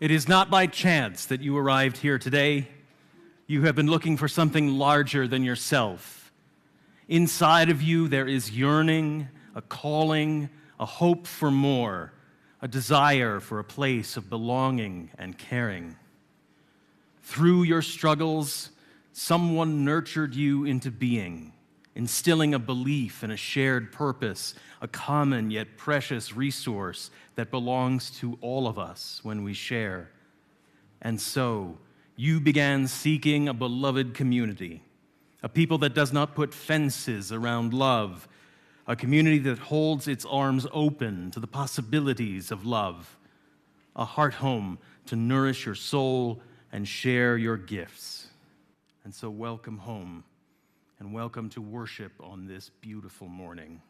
It is not by chance that you arrived here today. You have been looking for something larger than yourself. Inside of you, there is yearning, a calling, a hope for more, a desire for a place of belonging and caring. Through your struggles, someone nurtured you into being, instilling a belief in a shared purpose, a common yet precious resource that belongs to all of us when we share. And so, you began seeking a beloved community, a people that does not put fences around love, a community that holds its arms open to the possibilities of love, a heart home to nourish your soul and share your gifts. And so welcome home, and welcome to worship on this beautiful morning,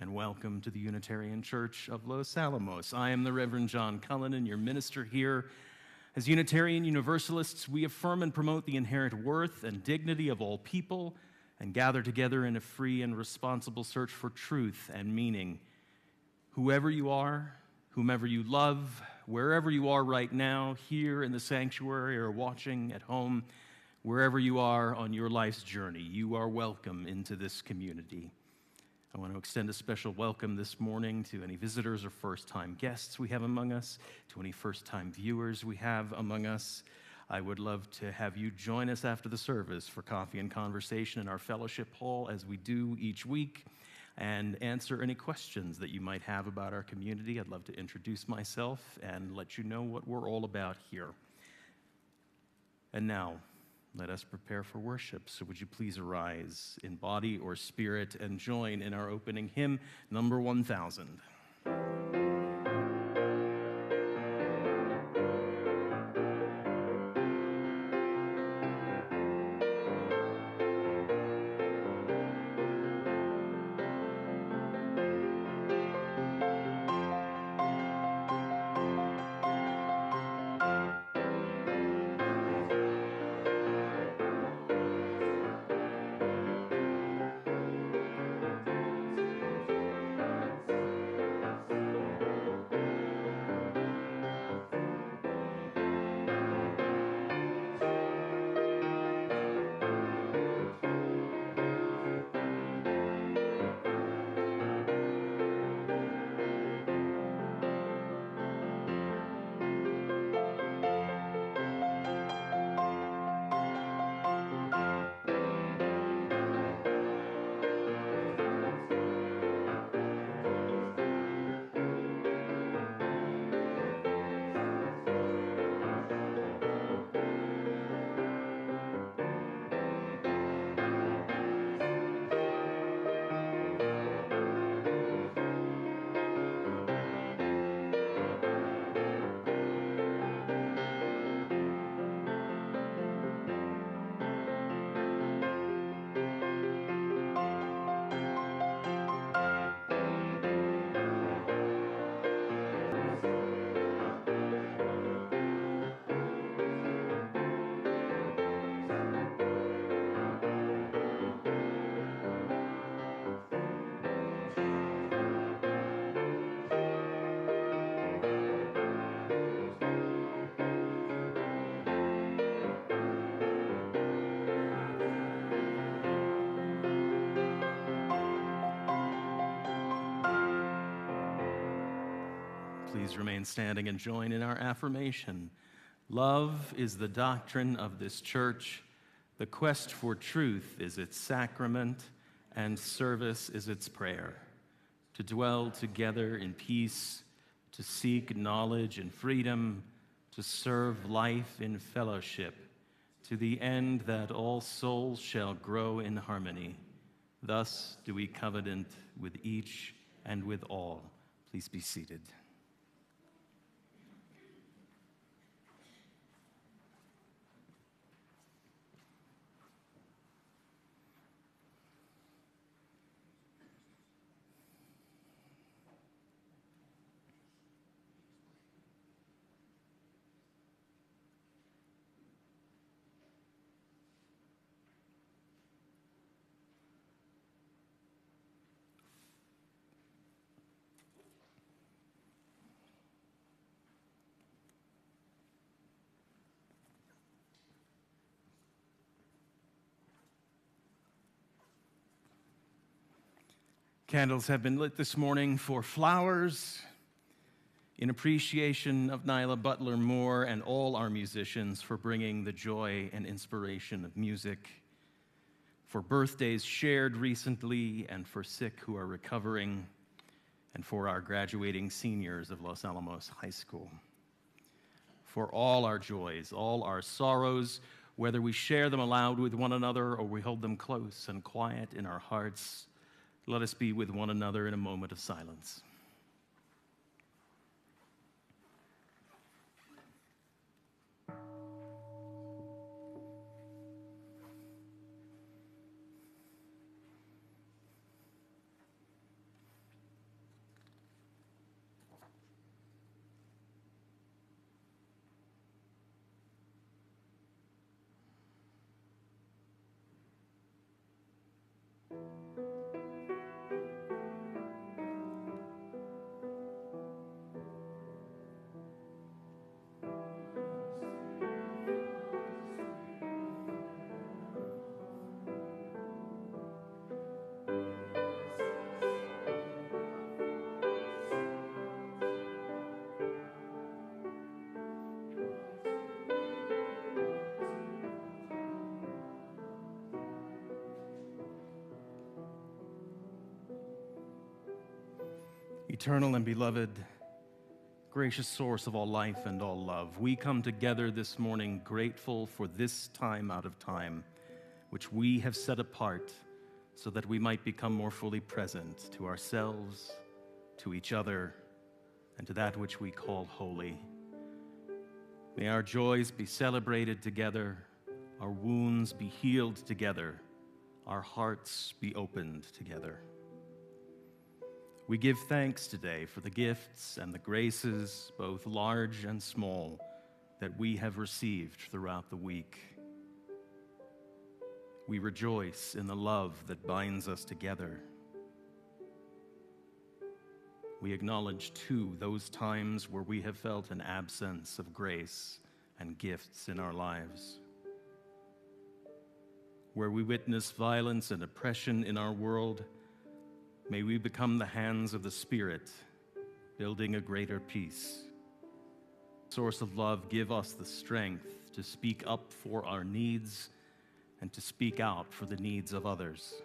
and welcome to the Unitarian Church of Los Alamos. I am the Rev. Cullinan, your minister here. As Unitarian Universalists, we affirm and promote the inherent worth and dignity of all people and gather together in a free and responsible search for truth and meaning. Whoever you are, whomever you love, wherever you are right now, here in the sanctuary or watching at home, wherever you are on your life's journey, you are welcome into this community. I want to extend a special welcome this morning to any visitors or first-time guests we have among us, to any first-time viewers we have among us. I would love to have you join us after the service for coffee and conversation in our fellowship hall, as we do each week, and answer any questions that you might have about our community. I'd love to introduce myself and let you know what we're all about here. And now, let us prepare for worship. So would you please arise in body or spirit and join in our opening hymn, number 1000. Please remain standing and join in our affirmation. Love is the doctrine of this church. The quest for truth is its sacrament, and service is its prayer. To dwell together in peace, to seek knowledge and freedom, to serve life in fellowship, to the end that all souls shall grow in harmony. Thus do we covenant with each and with all. Please be seated. Candles have been lit this morning for flowers in appreciation of Nylea Butler-Moore and all our musicians for bringing the joy and inspiration of music, for birthdays shared recently and for sick who are recovering, and for our graduating seniors of Los Alamos High School. For all our joys, all our sorrows, whether we share them aloud with one another or we hold them close and quiet in our hearts, let us be with one another in a moment of silence. Eternal and beloved, gracious source of all life and all love, we come together this morning grateful for this time out of time, which we have set apart so that we might become more fully present to ourselves, to each other, and to that which we call holy. May our joys be celebrated together, our wounds be healed together, our hearts be opened together. We give thanks today for the gifts and the graces, both large and small, that we have received throughout the week. We rejoice in the love that binds us together. We acknowledge, too, those times where we have felt an absence of grace and gifts in our lives, where we witness violence and oppression in our world. May we become the hands of the Spirit, building a greater peace. Source of love, give us the strength to speak up for our needs and to speak out for the needs of others.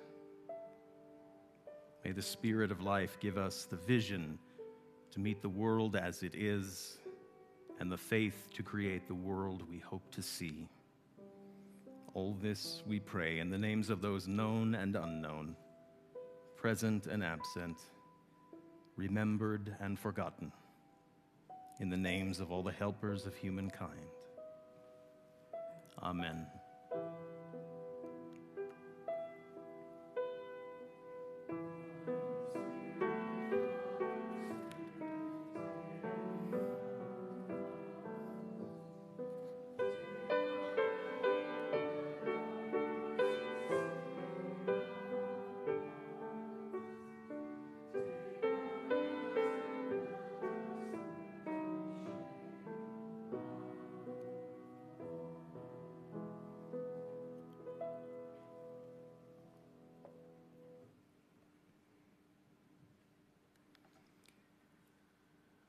May the Spirit of life give us the vision to meet the world as it is and the faith to create the world we hope to see. All this we pray in the names of those known and unknown, present and absent, remembered and forgotten, in the names of all the helpers of humankind. Amen.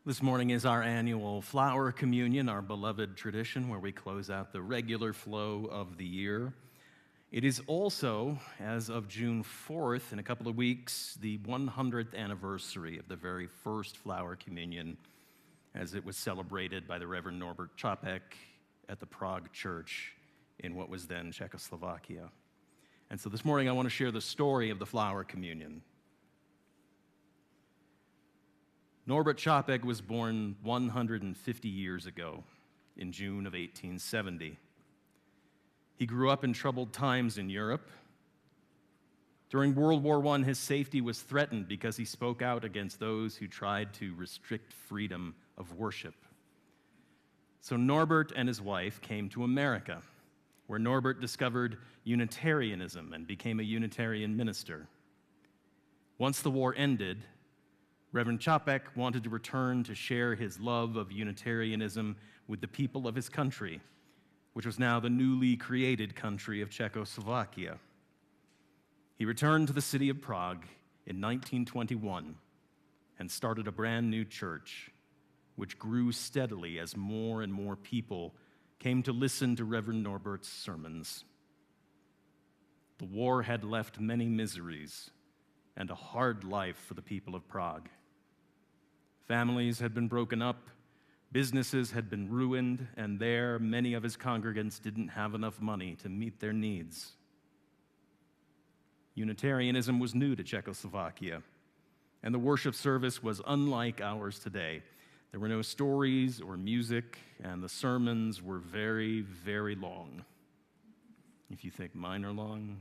This morning is our annual flower communion, our beloved tradition where we close out the regular flow of the year. It is also, as of June 4th, in a couple of weeks, the 100th anniversary of the very first flower communion as it was celebrated by the Reverend Norbert Čapek at the Prague Church in what was then Czechoslovakia. And so this morning I want to share the story of the flower communion. Norbert Čapek was born 150 years ago in June of 1870. He grew up in troubled times in Europe. During World War I, his safety was threatened because he spoke out against those who tried to restrict freedom of worship. So Norbert and his wife came to America, where Norbert discovered Unitarianism and became a Unitarian minister. Once the war ended, Reverend Čapek wanted to return to share his love of Unitarianism with the people of his country, which was now the newly created country of Czechoslovakia. He returned to the city of Prague in 1921 and started a brand new church, which grew steadily as more and more people came to listen to Reverend Norbert's sermons. The war had left many miseries and a hard life for the people of Prague. Families had been broken up, businesses had been ruined, and there many of his congregants didn't have enough money to meet their needs. Unitarianism was new to Czechoslovakia, and the worship service was unlike ours today. There were no stories or music, and the sermons were very, very long. If you think mine are long.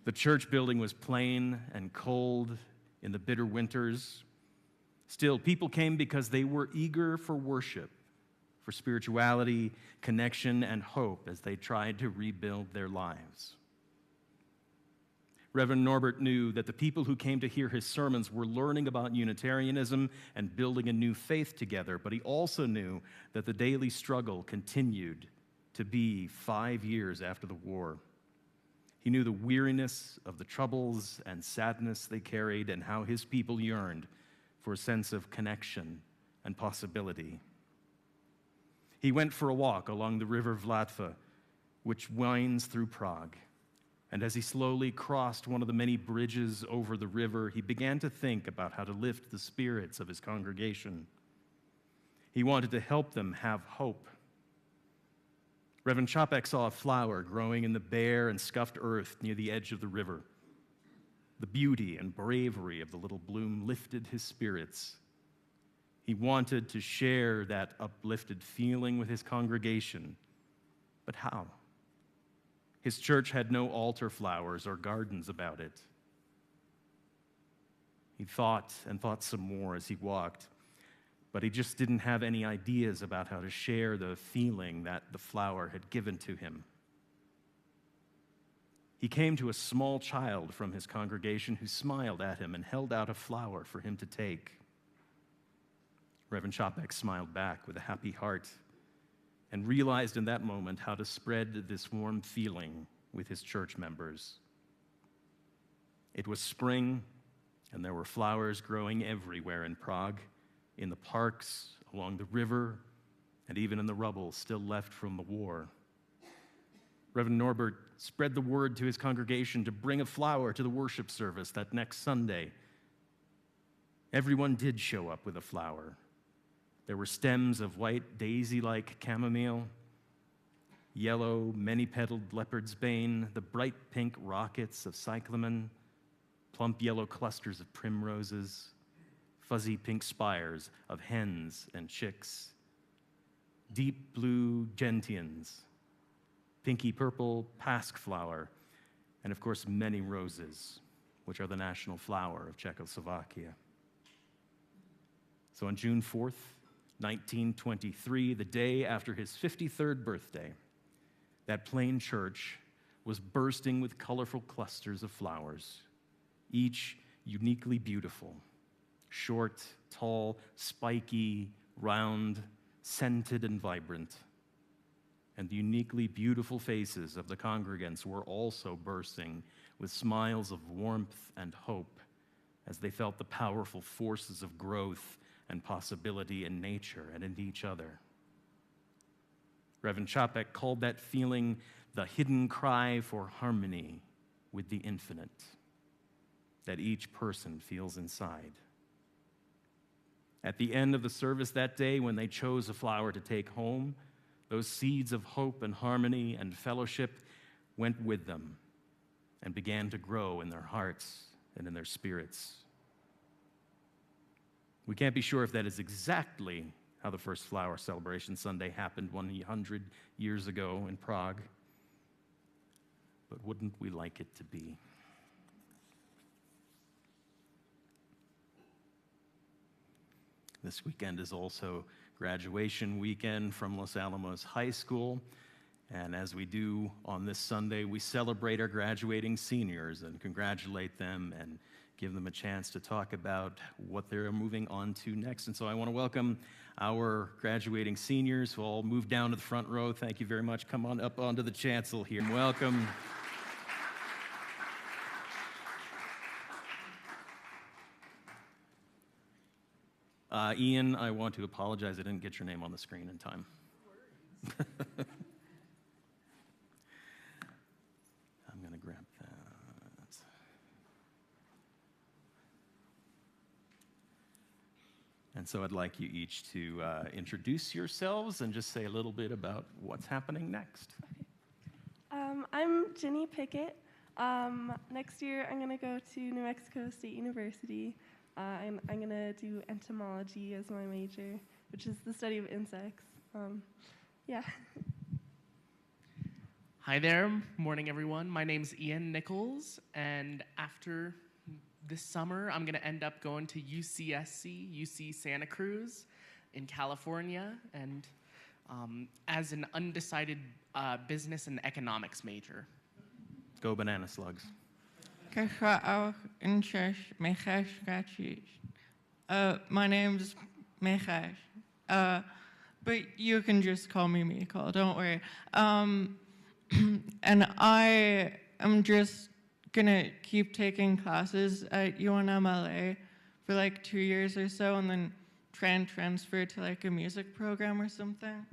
The church building was plain and cold in the bitter winters. Still, people came because they were eager for worship, for spirituality, connection, and hope as they tried to rebuild their lives. Reverend Norbert knew that the people who came to hear his sermons were learning about Unitarianism and building a new faith together, but he also knew that the daily struggle continued to be 5 years after the war. He knew the weariness of the troubles and sadness they carried and how his people yearned for a sense of connection and possibility. He went for a walk along the river Vlatva, which winds through Prague. And as he slowly crossed one of the many bridges over the river, he began to think about how to lift the spirits of his congregation. He wanted to help them have hope. Reverend Chapek saw a flower growing in the bare and scuffed earth near the edge of the river. The beauty and bravery of the little bloom lifted his spirits. He wanted to share that uplifted feeling with his congregation. But how? His church had no altar flowers or gardens about it. He thought and thought some more as he walked, but he just didn't have any ideas about how to share the feeling that the flower had given to him. He came to a small child from his congregation who smiled at him and held out a flower for him to take. Reverend Chapek smiled back with a happy heart and realized in that moment how to spread this warm feeling with his church members. It was spring, and there were flowers growing everywhere in Prague, in the parks, along the river, and even in the rubble still left from the war. Reverend Norbert spread the word to his congregation to bring a flower to the worship service that next Sunday. Everyone did show up with a flower. There were stems of white daisy-like chamomile, yellow, many-petaled leopard's bane, the bright pink rockets of cyclamen, plump yellow clusters of primroses, fuzzy pink spires of hens and chicks, deep blue gentians, pinky purple pasque flower, and of course many roses, which are the national flower of Czechoslovakia. So on June 4th, 1923, the day after his 53rd birthday, that plain church was bursting with colorful clusters of flowers, each uniquely beautiful, short, tall, spiky, round, scented, and vibrant. And the uniquely beautiful faces of the congregants were also bursting with smiles of warmth and hope as they felt the powerful forces of growth and possibility in nature and in each other. Reverend Chapek called that feeling the hidden cry for harmony with the infinite that each person feels inside. At the end of the service that day, when they chose a flower to take home, those seeds of hope and harmony and fellowship went with them and began to grow in their hearts and in their spirits. We can't be sure if that is exactly how the first flower celebration Sunday happened 100 years ago in Prague, but wouldn't we like it to be? This weekend is also graduation weekend from Los Alamos High School, and as we do on this Sunday, we celebrate our graduating seniors and congratulate them and give them a chance to talk about what they're moving on to next. And so I want to welcome our graduating seniors who all moved down to the front row. Thank you very much. Come on up onto the chancel here. Welcome. Ian, I want to apologize. I didn't get your name on the screen in time. I'm going to grab that. And so I'd like you each to introduce yourselves and just say a little bit about what's happening next. I'm Jenni Pickett. Next year, I'm going to go to New Mexico State University. I'm going to do entomology as my major, which is the study of insects. Yeah. Hi there. Morning, everyone. My name's Ian Nichols, and after this summer, I'm going to end up going to UC Santa Cruz in California, and as an undecided business and economics major. Go banana slugs. My name's Mechesh, but you can just call me Miko, don't worry. And I am just gonna keep taking classes at UNMLA for like 2 years or so, and then try and transfer to like a music program or something.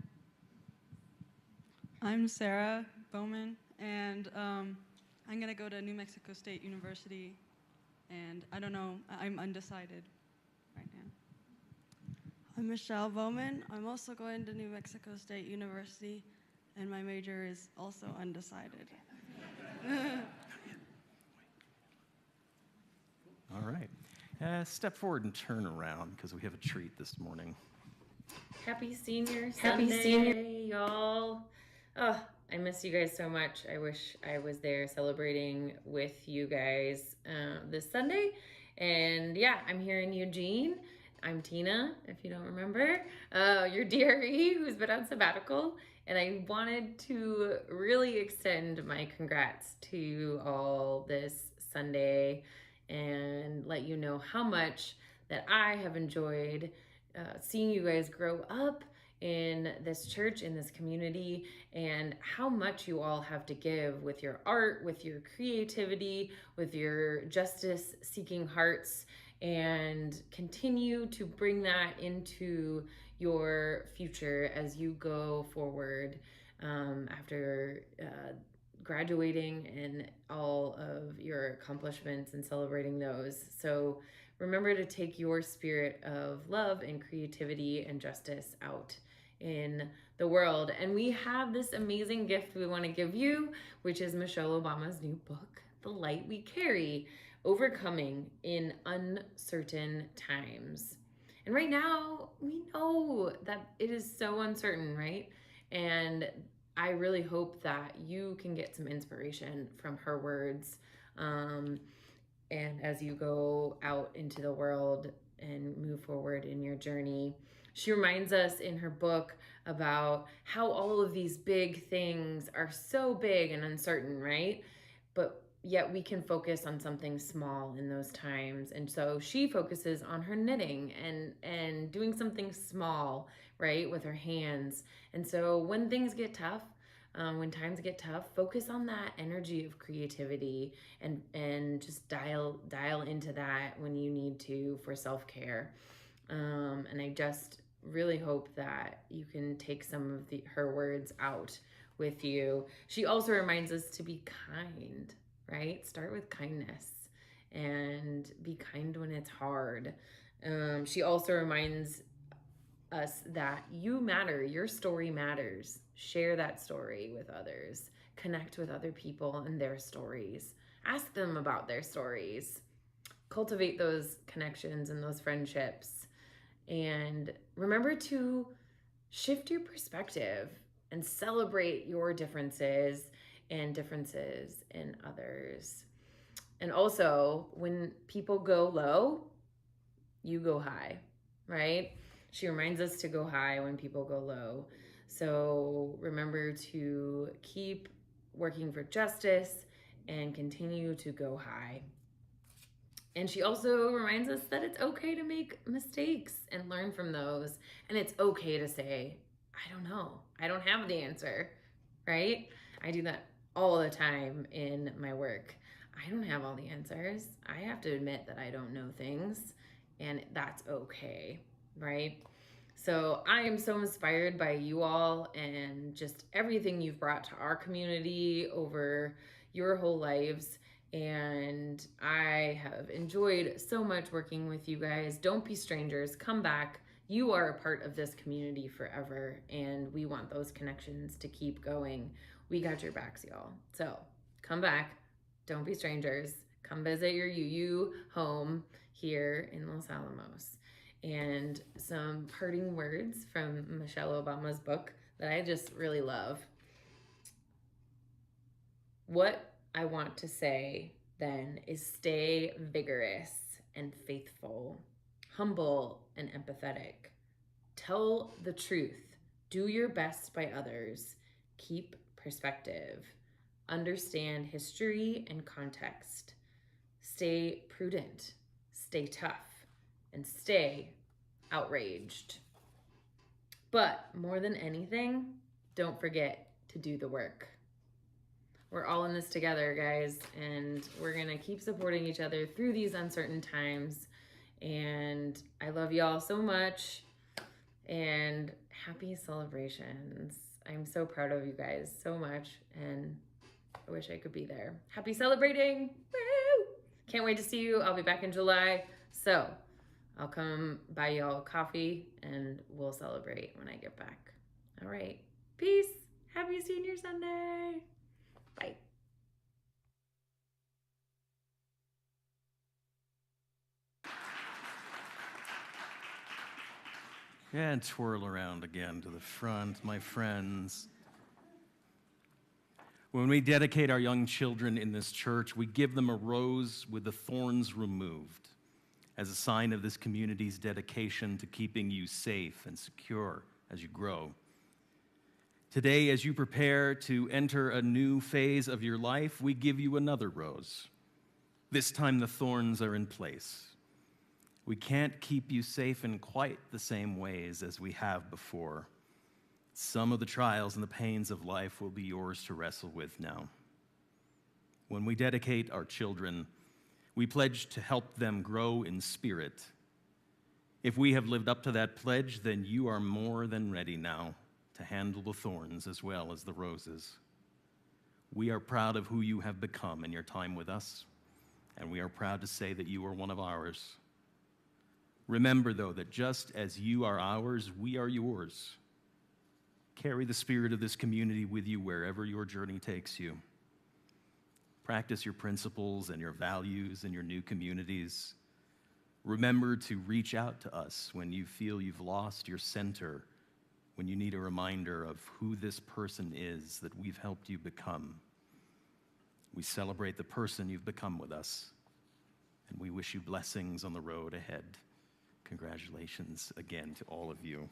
I'm Sarah Bowman, and I'm gonna go to New Mexico State University, and I don't know, I'm undecided right now. I'm Michelle Bowman. I'm also going to New Mexico State University, and my major is also undecided. All right. Step forward and turn around because we have a treat this morning. Happy Senior Sunday, y'all. Oh, I miss you guys so much. I wish I was there celebrating with you guys this Sunday. And yeah, I'm here in Eugene. I'm Tina, if you don't remember, your DRE who's been on sabbatical. And I wanted to really extend my congrats to you all this Sunday and let you know how much that I have enjoyed seeing you guys grow up in this church, in this community, and how much you all have to give with your art, with your creativity, with your justice-seeking hearts, and continue to bring that into your future as you go forward after graduating and all of your accomplishments and celebrating those. So remember to take your spirit of love and creativity and justice out in the world. And we have this amazing gift we want to give you, which is Michelle Obama's new book, The Light We Carry, Overcoming in Uncertain Times. And right now, we know that it is so uncertain, right? And I really hope that you can get some inspiration from her words. And as you go out into the world and move forward in your journey, she reminds us in her book about how all of these big things are so big and uncertain, right? But yet we can focus on something small in those times. And so she focuses on her knitting and doing something small, right, with her hands. And so when things get tough, when times get tough, focus on that energy of creativity and just dial into that when you need to for self-care. And I just really hope that you can take some of her words out with you. She also reminds us to be kind, right? Start with kindness and be kind when it's hard. She also reminds us that you matter, your story matters. Share that story with others. Connect with other people and their stories. Ask them about their stories. Cultivate those connections and those friendships. And remember to shift your perspective and celebrate your differences and differences in others. And also, when people go low, you go high, right? She reminds us to go high when people go low. So remember to keep working for justice and continue to go high. And she also reminds us that it's okay to make mistakes and learn from those. And it's okay to say, I don't know. I don't have the answer, right? I do that all the time in my work. I don't have all the answers. I have to admit that I don't know things, and that's okay. right? So I am so inspired by you all and just everything you've brought to our community over your whole lives. And I have enjoyed so much working with you guys. Don't be strangers. Come back. You are a part of this community forever, and we want those connections to keep going. We got your backs, y'all. So come back. Don't be strangers. Come visit your UU home here in Los Alamos. And some parting words from Michelle Obama's book that I just really love. What I want to say then is stay vigorous and faithful, humble and empathetic. Tell the truth. Do your best by others. Keep perspective. Understand history and context. Stay prudent. Stay tough. And stay outraged. But more than anything, don't forget to do the work. We're all in this together, guys, and we're gonna keep supporting each other through these uncertain times. And I love y'all so much, and happy celebrations. I'm so proud of you guys so much, and I wish I could be there. Happy celebrating! Woo! Can't wait to see you. I'll be back in July, so I'll come buy y'all coffee and we'll celebrate when I get back. All right. Peace. Happy Senior Sunday. Bye. And twirl around again to the front, my friends. When we dedicate our young children in this church, we give them a rose with the thorns removed as a sign of this community's dedication to keeping you safe and secure as you grow. Today, as you prepare to enter a new phase of your life, we give you another rose. This time the thorns are in place. We can't keep you safe in quite the same ways as we have before. Some of the trials and the pains of life will be yours to wrestle with now. When we dedicate our children, we pledge to help them grow in spirit. If we have lived up to that pledge, then you are more than ready now to handle the thorns as well as the roses. We are proud of who you have become in your time with us, and we are proud to say that you are one of ours. Remember, though, that just as you are ours, we are yours. Carry the spirit of this community with you wherever your journey takes you. Practice your principles and your values in your new communities. Remember to reach out to us when you feel you've lost your center, when you need a reminder of who this person is that we've helped you become. We celebrate the person you've become with us, and we wish you blessings on the road ahead. Congratulations again to all of you.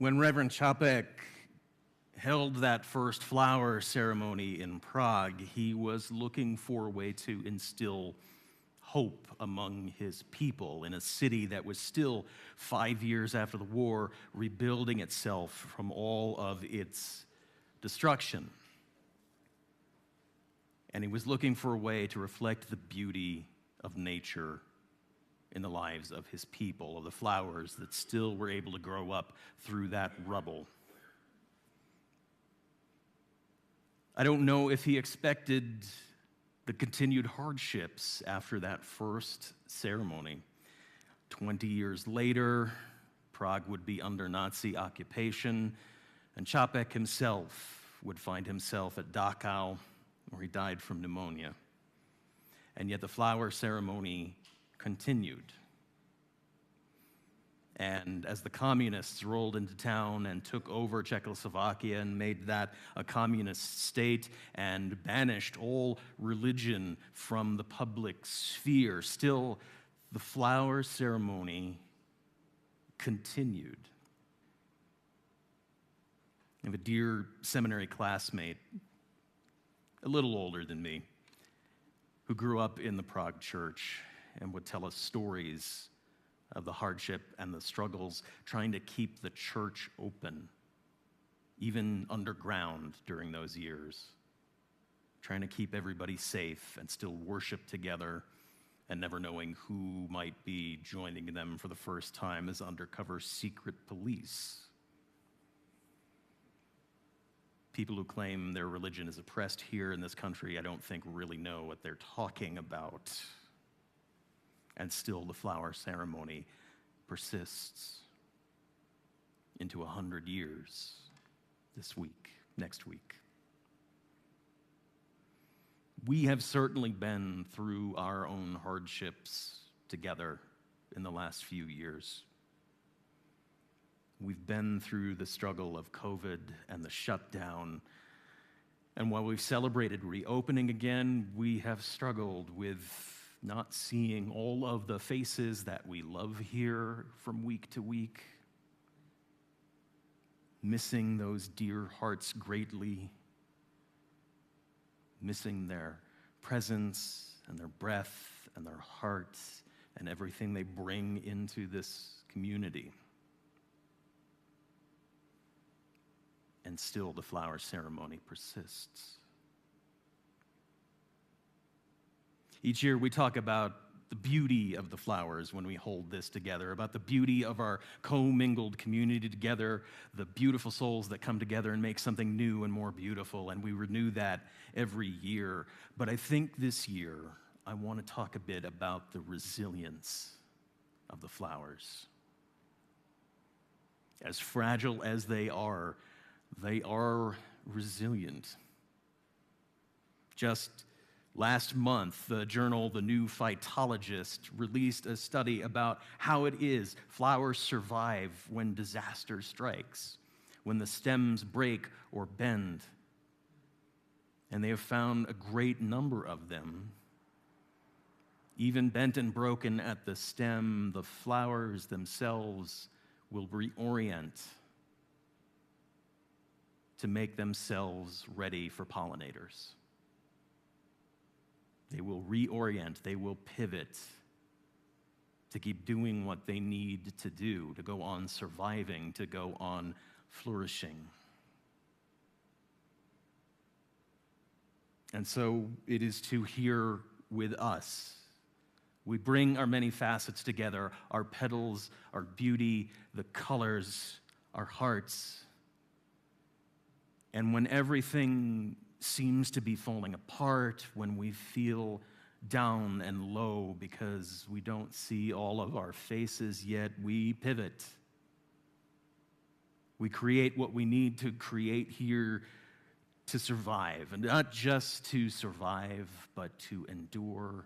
When Reverend Čapek held that first flower ceremony in Prague, he was looking for a way to instill hope among his people in a city that was still 5 years after the war rebuilding itself from all of its destruction. And he was looking for a way to reflect the beauty of nature in the lives of his people, of the flowers that still were able to grow up through that rubble. I don't know if he expected the continued hardships after that first ceremony. 20 years later, Prague would be under Nazi occupation, and Čapek himself would find himself at Dachau, where he died from pneumonia. And yet the flower ceremony continued. And as the communists rolled into town and took over Czechoslovakia and made that a communist state and banished all religion from the public sphere, still the flower ceremony continued. I have a dear seminary classmate, a little older than me, who grew up in the Prague church and would tell us stories of the hardship and the struggles trying to keep the church open, even underground during those years, trying to keep everybody safe and still worship together and never knowing who might be joining them for the first time as undercover secret police. People who claim their religion is oppressed here in this country, I don't think really know what they're talking about. And still the flower ceremony persists into 100 years this week, next week. We have certainly been through our own hardships together in the last few years. We've been through the struggle of COVID and the shutdown. And while we've celebrated reopening again, we have struggled with not seeing all of the faces that we love here from week to week, missing those dear hearts greatly, missing their presence and their breath and their hearts and everything they bring into this community. And still the flower ceremony persists. Each year we talk about the beauty of the flowers when we hold this together, about the beauty of our commingled community together, the beautiful souls that come together and make something new and more beautiful, and we renew that every year. But I think this year I want to talk a bit about the resilience of the flowers. As fragile as they are resilient. Just last month, the journal The New Phytologist released a study about how it is flowers survive when disaster strikes, when the stems break or bend. And they have found a great number of them. Even bent and broken at the stem, the flowers themselves will reorient to make themselves ready for pollinators. They will reorient, they will pivot to keep doing what they need to do, to go on surviving, to go on flourishing. And so it is too here with us. We bring our many facets together, our petals, our beauty, the colors, our hearts. And when everything seems to be falling apart, when we feel down and low because we don't see all of our faces yet, we pivot. We create what we need to create here to survive, and not just to survive, but to endure.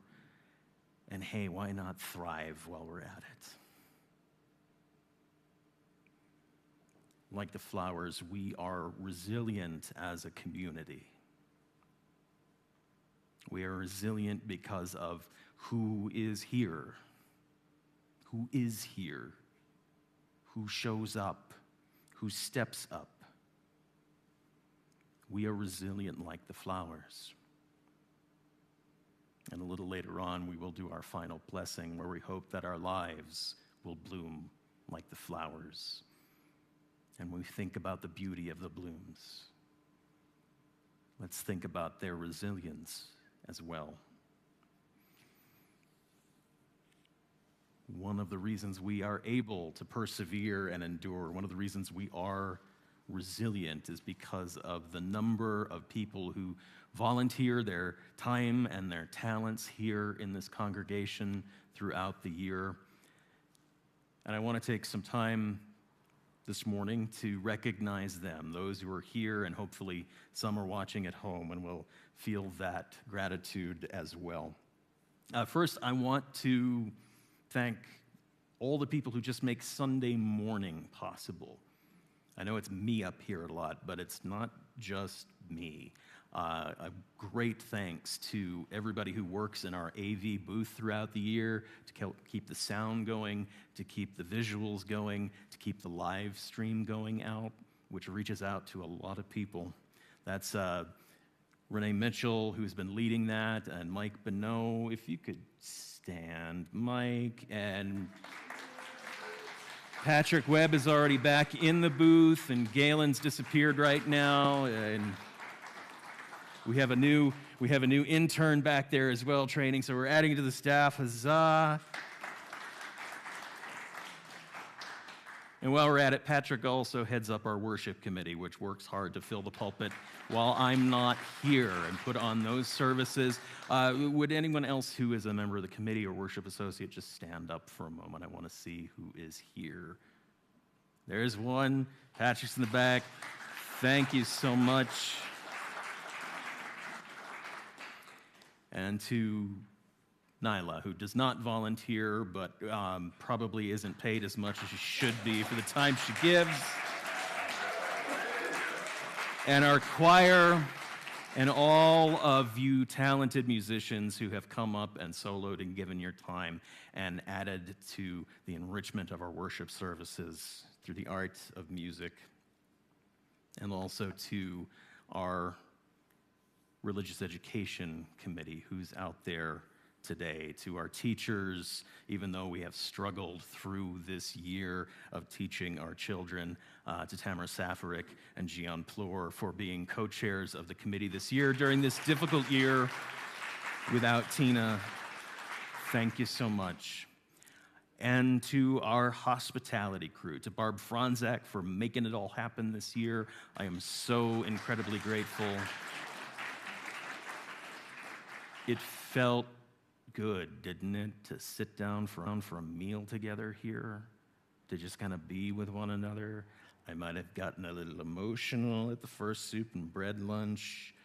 And hey, why not thrive while we're at it? Like the flowers, we are resilient as a community. We are resilient because of who is here, who shows up, who steps up. We are resilient like the flowers. And a little later on, we will do our final blessing where we hope that our lives will bloom like the flowers. And we think about the beauty of the blooms. Let's think about their resilience as well. One of the reasons we are able to persevere and endure, one of the reasons we are resilient is because of the number of people who volunteer their time and their talents here in this congregation throughout the year. And I want to take some time this morning to recognize them, those who are here, and hopefully some are watching at home and will feel that gratitude as well. First, I want to thank all the people who just make Sunday morning possible. I know it's me up here a lot, but it's not just me. A great thanks to everybody who works in our AV booth throughout the year to keep the sound going, to keep the visuals going, to keep the live stream going out, which reaches out to a lot of people. That's Renae Mitchell, who's been leading that, and Mike Begnaud. If you could stand, Mike, and Patrick Webb is already back in the booth, and Galen's disappeared right now, and we have a new intern back there as well, training, so we're adding to the staff. Huzzah! And while we're at it, Patrick also heads up our worship committee, which works hard to fill the pulpit while I'm not here and put on those services. Would anyone else who is a member of the committee or worship associate just stand up for a moment? I want to see who is here. There's one. Patrick's in the back. Thank you so much. And to Nylea, who does not volunteer, but probably isn't paid as much as she should be for the time she gives. And our choir, and all of you talented musicians who have come up and soloed and given your time and added to the enrichment of our worship services through the art of music. And also to our religious education committee who's out there today, to our teachers, even though we have struggled through this year of teaching our children, to Tamara Safarik and Gian Plor for being co-chairs of the committee this year during this difficult year without Tina. Thank you so much. And to our hospitality crew, to Barb Franzak for making it all happen this year. I am so incredibly grateful. It felt good, didn't it, to sit down for a meal together here, to just kind of be with one another. I might have gotten a little emotional at the first soup and bread lunch.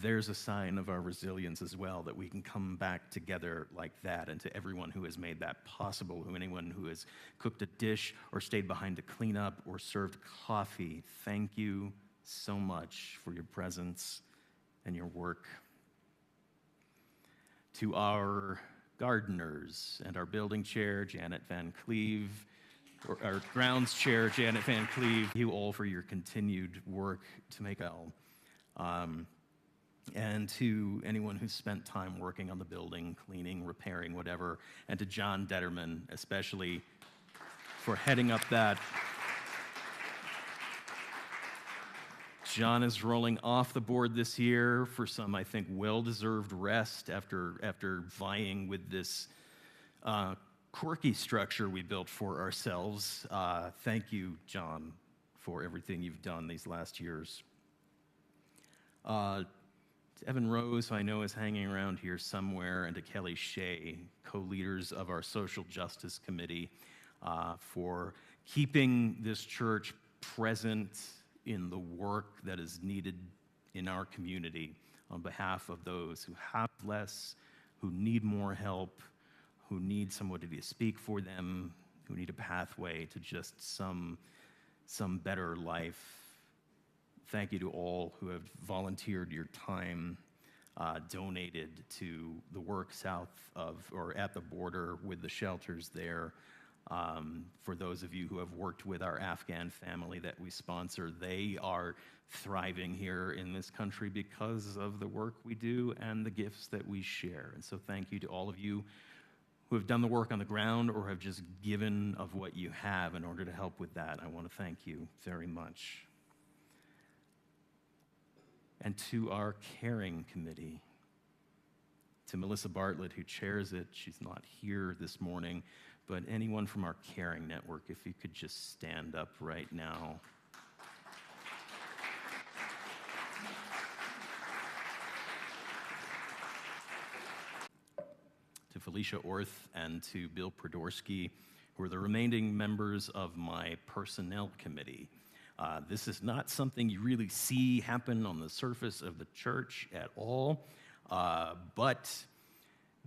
There's a sign of our resilience as well, that we can come back together like that. And to everyone who has made that possible, anyone who has cooked a dish or stayed behind to clean up or served coffee, thank you so much for your presence and your work. To our gardeners and our building chair, Janet Van Cleave, or our grounds chair, Janet Van Cleave, you all for your continued work to make all. And to anyone who's spent time working on the building, cleaning, repairing, whatever, and to John Detterman, especially for heading up that. John is rolling off the board this year for some, I think, well-deserved rest after vying with this quirky structure we built for ourselves. Thank you, John, for everything you've done these last years. To Evan Rose, who I know is hanging around here somewhere, and to Kelly Shea, co-leaders of our Social Justice Committee, for keeping this church present in the work that is needed in our community on behalf of those who have less, who need more help, who need somebody to speak for them, who need a pathway to just some better life. Thank you to all who have volunteered your time, donated to the work south of or at the border with the shelters there, For those of you who have worked with our Afghan family that we sponsor, they are thriving here in this country because of the work we do and the gifts that we share. And so thank you to all of you who have done the work on the ground or have just given of what you have in order to help with that. I want to thank you very much. And to our caring committee, to Melissa Bartlett, who chairs it. She's not here this morning, but anyone from our caring network, if you could just stand up right now. To Felicia Orth and to Bill Podorsky, who are the remaining members of my personnel committee. This is not something you really see happen on the surface of the church at all, but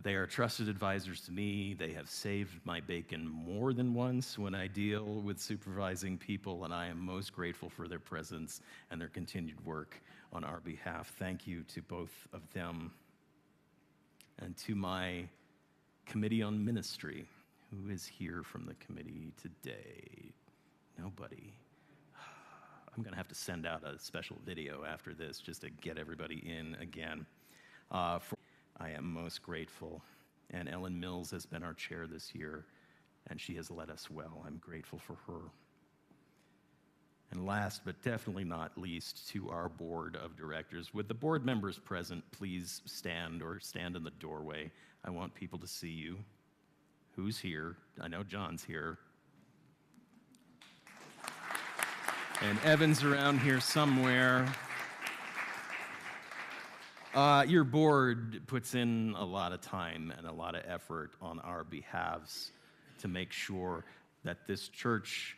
they are trusted advisors to me. They have saved my bacon more than once when I deal with supervising people, and I am most grateful for their presence and their continued work on our behalf. Thank you to both of them. And to my committee on ministry, who is here from the committee today? Nobody. I'm going to have to send out a special video after this just to get everybody in again. I am most grateful. And Ellen Mills has been our chair this year, and she has led us well. I'm grateful for her. And last but definitely not least, to our board of directors. With the board members present, please stand or stand in the doorway. I want people to see you. Who's here? I know John's here. And Evan's around here somewhere. Your board puts in a lot of time and a lot of effort on our behalves to make sure that this church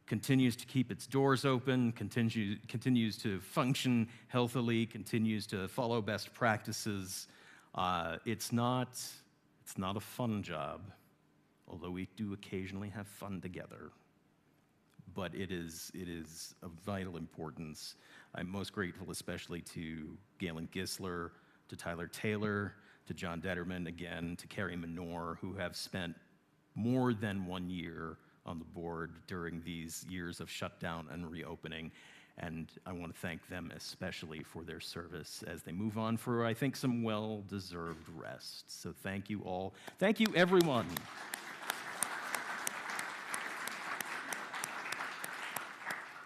continues to keep its doors open, continues to function healthily, continues to follow best practices. It's not a fun job, although we do occasionally have fun together. But it is of vital importance. I'm most grateful especially to Galen Gisler, to Tyler Taylor, to John Detterman again, to Carrie Menor, who have spent more than 1 year on the board during these years of shutdown and reopening. And I want to thank them especially for their service as they move on for, I think, some well-deserved rest. So thank you all. Thank you, everyone.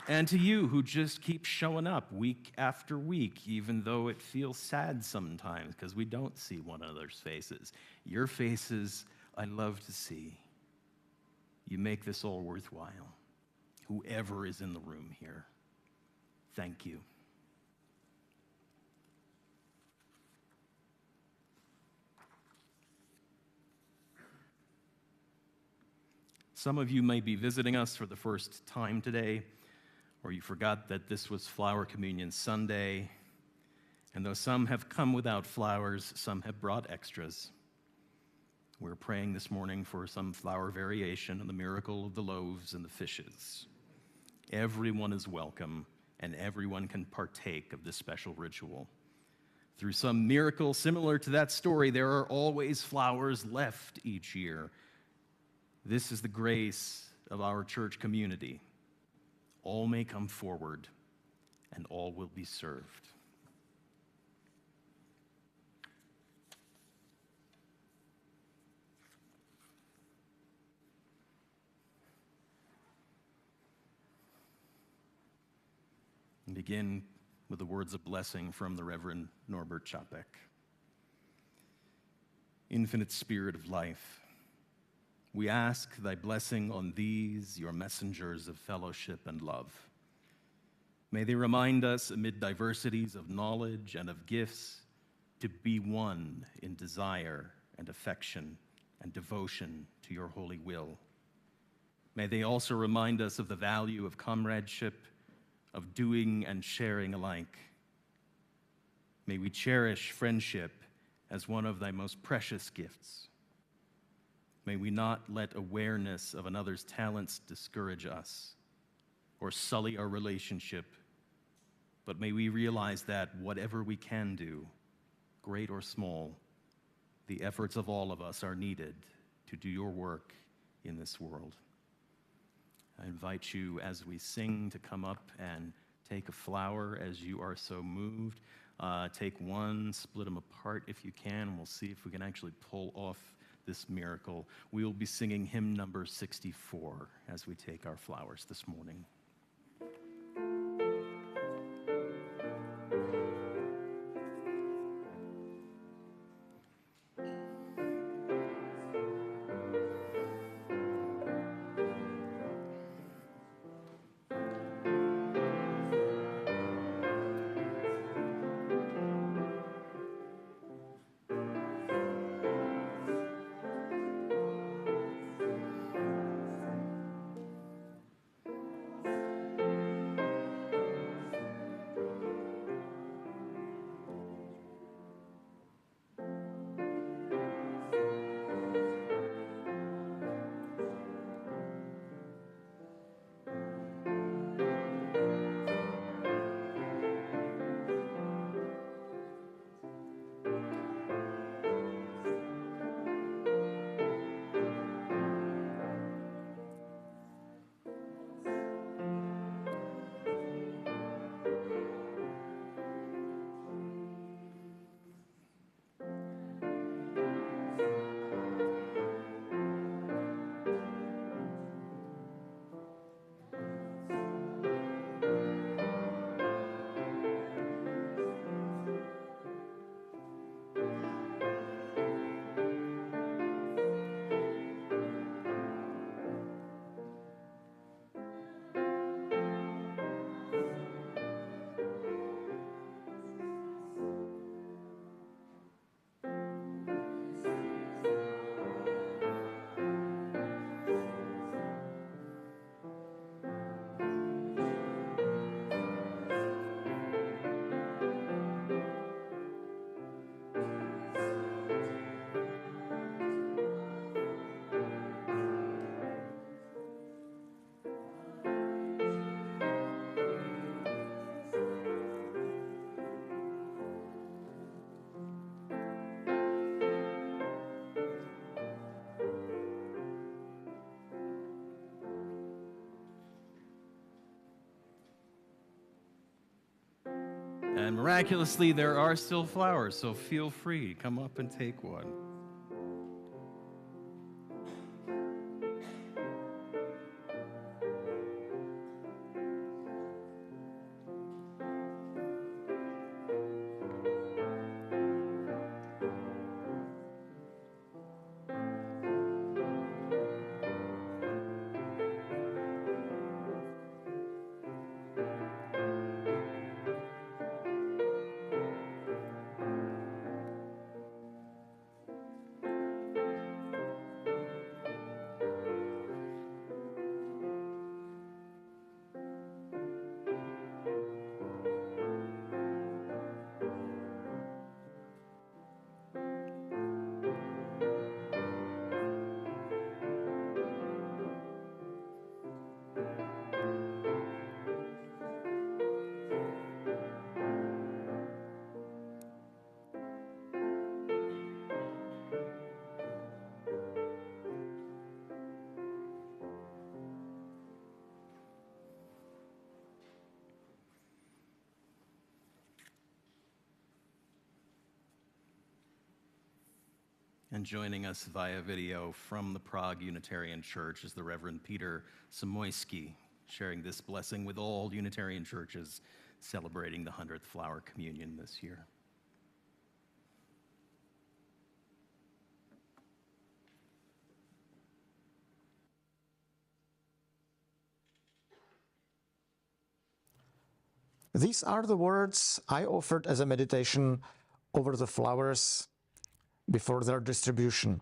And to you who just keep showing up week after week, even though it feels sad sometimes because we don't see one another's faces. Your faces I love to see. You make this all worthwhile. Whoever is in the room here, thank you. Some of you may be visiting us for the first time today, or you forgot that this was Flower Communion Sunday. And though some have come without flowers, some have brought extras. We're praying this morning for some flower variation in the miracle of the loaves and the fishes. Everyone is welcome, and everyone can partake of this special ritual. Through some miracle similar to that story, there are always flowers left each year. This is the grace of our church community. All may come forward, and all will be served. And begin with the words of blessing from the Reverend Norbert Chapek. Infinite Spirit of life, we ask thy blessing on these, your messengers of fellowship and love. May they remind us amid diversities of knowledge and of gifts to be one in desire and affection and devotion to your holy will. May they also remind us of the value of comradeship, of doing and sharing alike. May we cherish friendship as one of thy most precious gifts. May we not let awareness of another's talents discourage us or sully our relationship, but may we realize that whatever we can do, great or small, the efforts of all of us are needed to do your work in this world. I invite you as we sing to come up and take a flower as you are so moved. Take one, split them apart if you can, and we'll see if we can actually pull off this miracle. We will be singing hymn number 64 as we take our flowers this morning. And miraculously, there are still flowers, so feel free. Come up and take one. And joining us via video from the Prague Unitarian Church is the Reverend Peter Samoyski, sharing this blessing with all Unitarian churches celebrating the 100th Flower Communion this year. These are the words I offered as a meditation over the flowers before their distribution.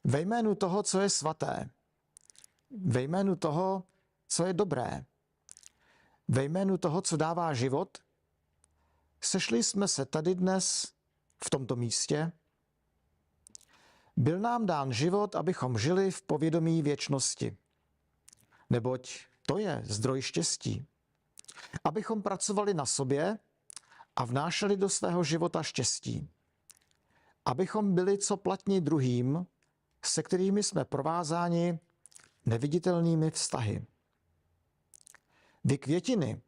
Ve jménu toho, co je svaté, ve jménu toho, co je dobré, ve jménu toho, co dává život, sešli jsme se tady dnes, v tomto místě. Byl nám dán život, abychom žili v povědomí věčnosti. Neboť to je zdroj štěstí. Abychom pracovali na sobě a vnášeli do svého života štěstí. Abychom byli co platní druhým se kterými jsme provázáni neviditelnými vztahy. Vy květiny,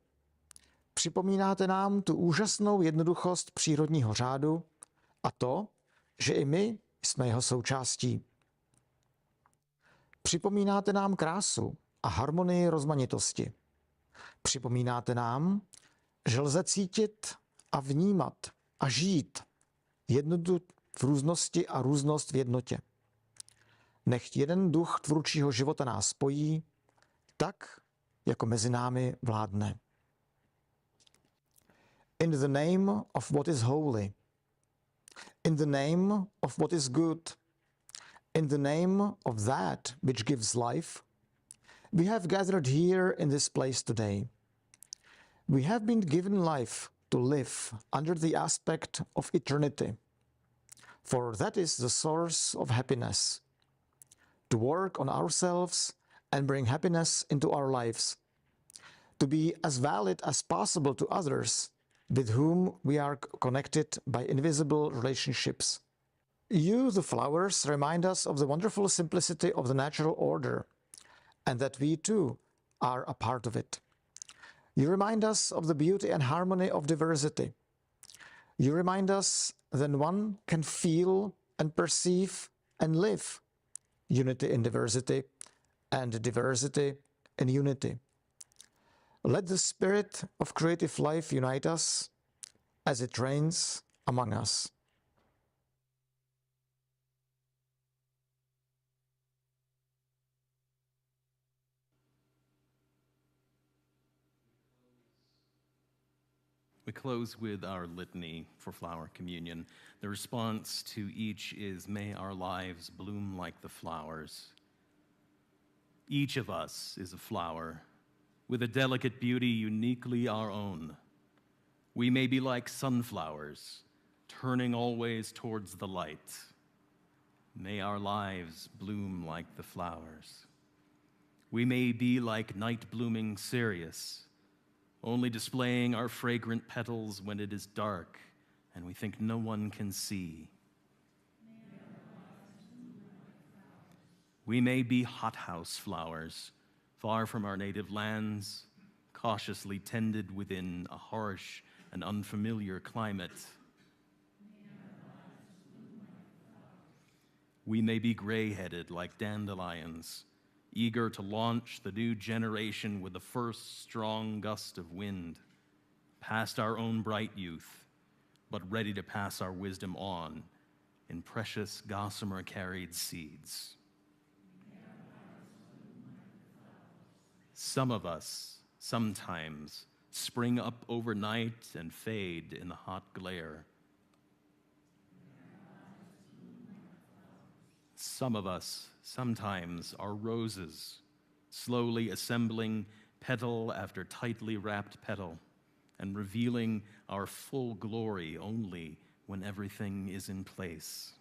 připomínáte nám tu úžasnou jednoduchost přírodního řádu a to, že i my jsme jeho součástí. Připomínáte nám krásu a harmonii rozmanitosti. Připomínáte nám, že lze cítit a vnímat a žít jednotu v různosti a různost v jednotě. Nechť jeden duch tvůrčího života nás spojí, tak, jako mezi námi vládne. In the name of what is holy, in the name of what is good, in the name of that which gives life, we have gathered here in this place today. We have been given life to live under the aspect of eternity, for that is the source of happiness. To work on ourselves and bring happiness into our lives, to be as valid as possible to others with whom we are connected by invisible relationships. You, the flowers, remind us of the wonderful simplicity of the natural order, and that we too are a part of it. You remind us of the beauty and harmony of diversity. You remind us that one can feel and perceive and live unity in diversity and diversity in unity. Let the spirit of creative life unite us as it reigns among us. We close with our litany for flower communion. The response to each is, "May our lives bloom like the flowers." Each of us is a flower with a delicate beauty uniquely our own. We may be like sunflowers, turning always towards the light. May our lives bloom like the flowers. We may be like night-blooming cereus, only displaying our fragrant petals when it is dark and we think no one can see. We may be hothouse flowers, far from our native lands, cautiously tended within a harsh and unfamiliar climate. We may be gray-headed like dandelions, eager to launch the new generation with the first strong gust of wind, past our own bright youth, but ready to pass our wisdom on in precious gossamer-carried seeds. Some of us, sometimes, spring up overnight and fade in the hot glare. Some of us, sometimes, are roses, slowly assembling petal after tightly wrapped petal and revealing our full glory only when everything is in place.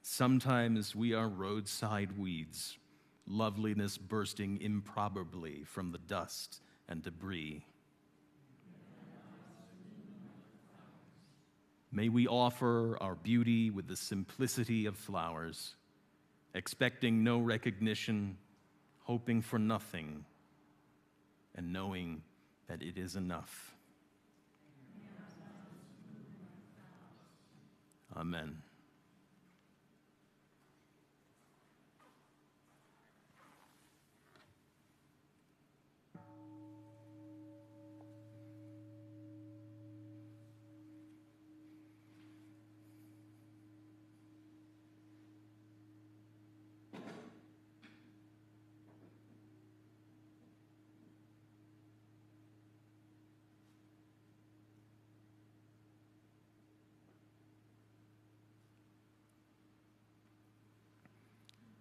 Sometimes we are roadside weeds, loveliness bursting improbably from the dust and debris. May we offer our beauty with the simplicity of flowers, expecting no recognition, hoping for nothing, and knowing that it is enough. Amen.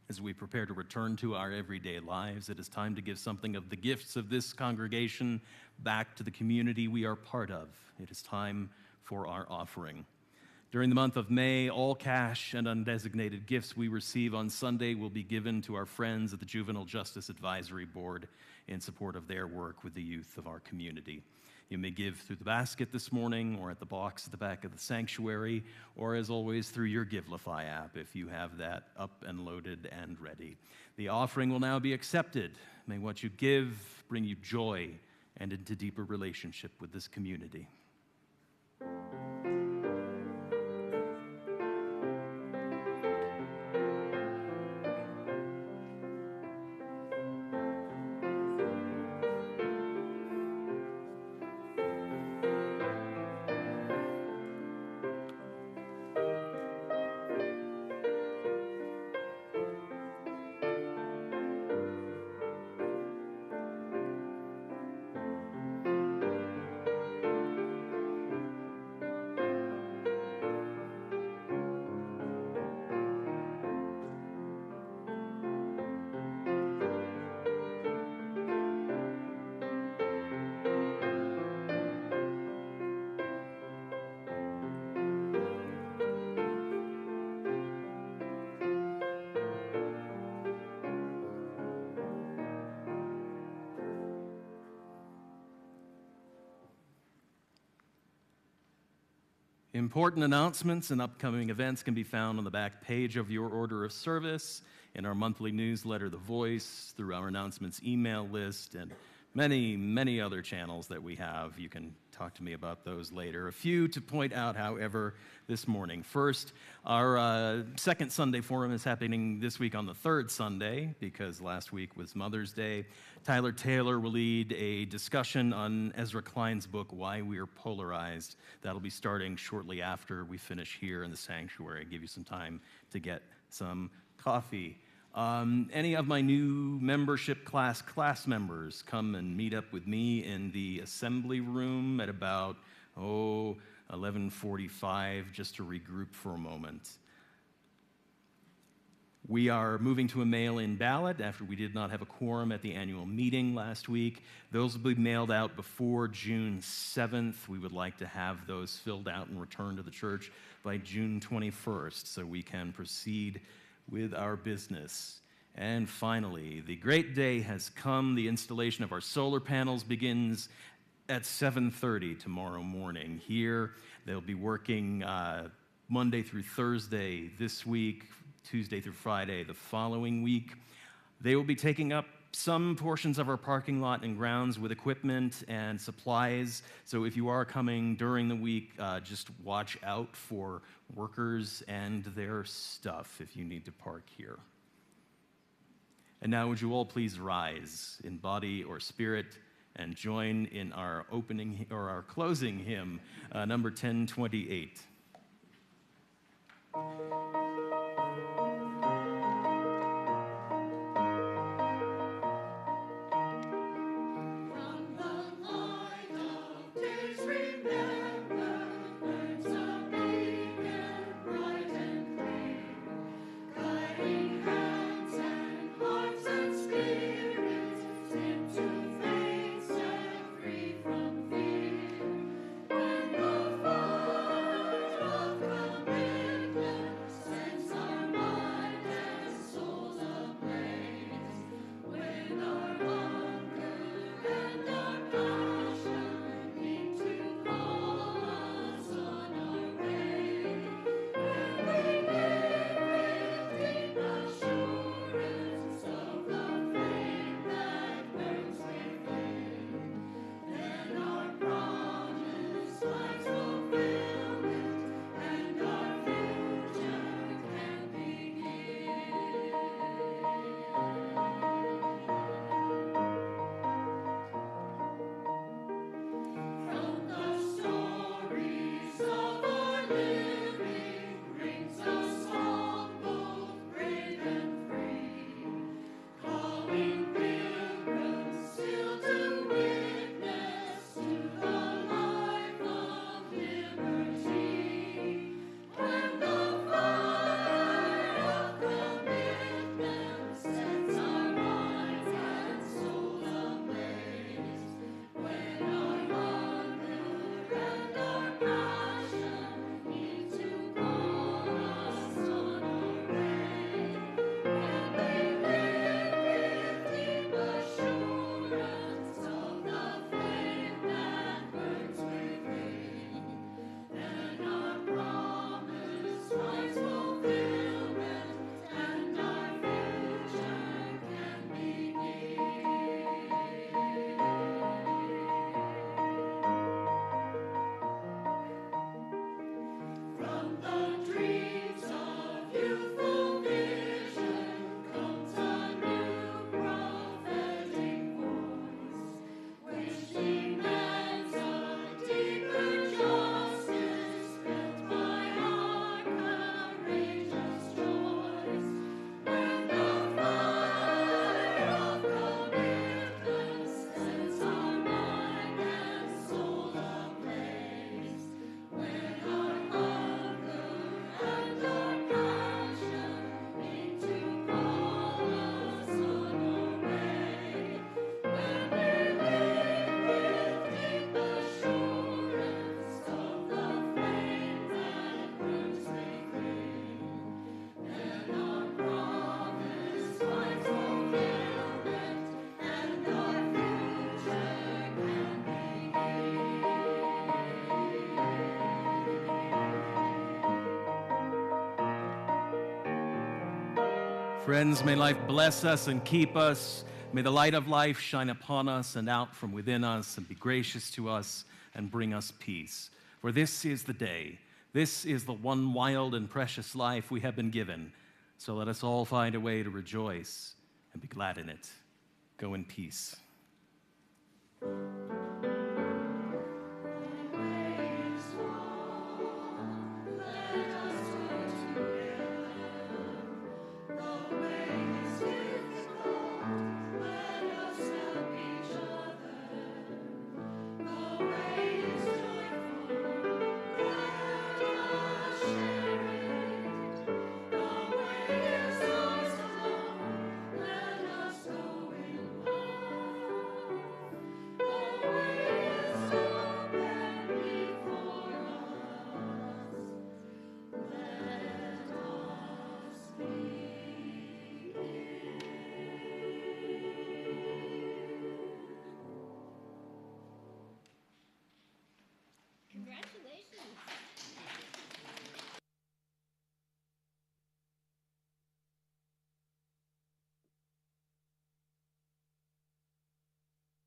As we prepare to return to our everyday lives, it is time to give something of the gifts of this congregation back to the community we are part of. It is time for our offering. During the month of May, all cash and undesignated gifts we receive on Sunday will be given to our friends at the Juvenile Justice Advisory Board in support of their work with the youth of our community. You may give through the basket this morning, or at the box at the back of the sanctuary, or as always through your Givelify app if you have that up and loaded and ready. The offering will now be accepted. May what you give bring you joy and into deeper relationship with this community. Important announcements and upcoming events can be found on the back page of your order of service, in our monthly newsletter, The Voice, through our announcements email list, and many, many other channels that we have. You can talk to me about those later. A few to point out, however, this morning. First, our second Sunday forum is happening this week on the third Sunday, because last week was Mother's Day. Tyler Taylor will lead a discussion on Ezra Klein's book, Why We Are Polarized. That'll be starting shortly after we finish here in the sanctuary. Give you some time to get some coffee. Any of my new membership class members, come and meet up with me in the assembly room at about 11:45, just to regroup for a moment. We are moving to a mail-in ballot after we did not have a quorum at the annual meeting last week. Those will be mailed out before June 7th. We would like to have those filled out and returned to the church by June 21st so we can proceed with our business. And finally, the great day has come. The installation of our solar panels begins at 7:30 tomorrow morning. Here, they'll be working Monday through Thursday this week, Tuesday through Friday the following week. They will be taking up some portions of our parking lot and grounds with equipment and supplies. So if you are coming during the week, just watch out for workers and their stuff if you need to park here. And now would you all please rise in body or spirit and join in our opening or our closing hymn, number 1028. Friends, may life bless us and keep us. May the light of life shine upon us and out from within us and be gracious to us and bring us peace. For this is the day. This is the one wild and precious life we have been given. So let us all find a way to rejoice and be glad in it. Go in peace.